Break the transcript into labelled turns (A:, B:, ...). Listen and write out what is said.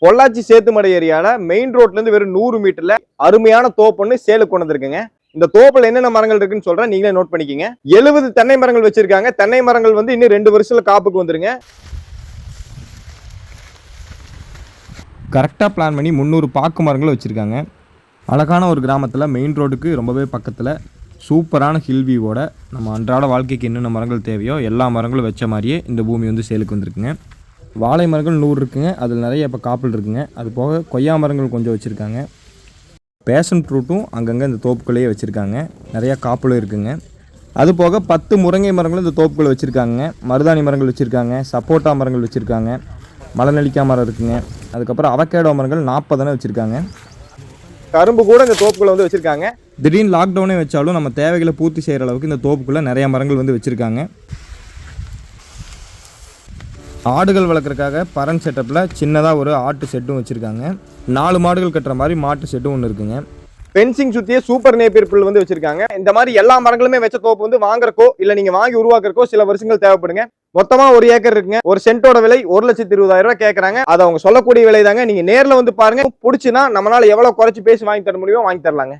A: பொள்ளாச்சி சேத்துமடை ஏரியால மெயின் ரோட்ல இருந்து வெறும் 100 மீட்டர்ல அருமையான தோப்பு ஒன்று சேலுக்கு கொண்டு வந்திருக்குங்க. இந்த தோப்புல என்னென்ன மரங்கள் இருக்குன்னு சொல்றேன், நீங்களே நோட் பண்ணிக்கங்க. 70 தென்னை மரங்கள் வச்சிருக்காங்க. தென்னை மரங்கள் வந்து இன்னும் 2 வருஷத்துல காப்புக்கு வந்துருங்க.
B: கரெக்டாக பிளான் பண்ணி 300 பாக்கு மரங்களும் வச்சுருக்காங்க. அழகான ஒரு கிராமத்தில் மெயின் ரோடுக்கு ரொம்பவே பக்கத்தில் சூப்பரான ஹில்வியோட நம்ம அன்றாட வாழ்க்கைக்கு என்னென்ன மரங்கள் தேவையோ எல்லா மரங்களும் வச்ச மாதிரியே இந்த பூமி வந்து சேலுக்கு வந்திருக்குங்க. வாழை மரங்கள் 100 இருக்குங்க. அதில் நிறைய இப்போ காப்பில் இருக்குங்க. அது போக கொய்யா மரங்கள் கொஞ்சம் வச்சுருக்காங்க. பேஷன் ஃப்ரூட்டும் அங்கங்கே இந்த தோப்புக்குள்ளேயே வச்சுருக்காங்க. நிறையா காப்பிலும் இருக்குங்க. அது போக 10 முருங்கை மரங்களும் இந்த தோப்புக்குள்ளே வச்சுருக்காங்க. மருதாணி மரங்கள் வச்சுருக்காங்க. சப்போட்டா மரங்கள் வச்சுருக்காங்க. மலநெல்லிக்காய் மரம் இருக்குங்க. அதுக்கப்புறம் அவகேடோ மரங்கள் 40 வச்சுருக்காங்க.
A: கரும்பு கூட இந்த தோப்புக்குள்ள வந்து வச்சிருக்காங்க.
B: திடீர்னு லாக்டவுனே வச்சாலும் நம்ம தேவைகளை பூர்த்தி செய்கிற அளவுக்கு இந்த தோப்புக்குள்ளே நிறைய மரங்கள் வந்து வச்சுருக்காங்க. ஆடுகள் வளர்க்குறதுக்காக பரன் செட்டப்பில் சின்னதாக ஒரு ஆட்டு செட்டும் வச்சுருக்காங்க. 4 மாடுகள் கட்டுற மாதிரி மாட்டு செட்டும் ஒன்று இருக்குங்க.
A: பென்சிங் சுற்றியே சூப்பர் நேப்பியர் புல் வந்து வச்சிருக்காங்க. இந்த மாதிரி எல்லா மரங்களுமே வச்ச தோப்பு வந்து வாங்குறக்கோ இல்லை நீங்கள் வாங்கி உருவாக்குறக்கோ சில வருஷங்கள் தேவைப்படுங்க. மொத்தமாக 1 ஏக்கர் இருக்குங்க. ஒரு சென்ட்டோட விலை 1,20,000 ரூபாய் கேட்குறாங்க. அதை அவங்க சொல்லக்கூடிய விலை தாங்க. நீங்கள் நேரில் வந்து பாருங்க. பிடிச்சுன்னா நம்மளால எவ்வளோ குறைச்சி பேசி வாங்கி தர முடியுமோ வாங்கி தரலாங்க.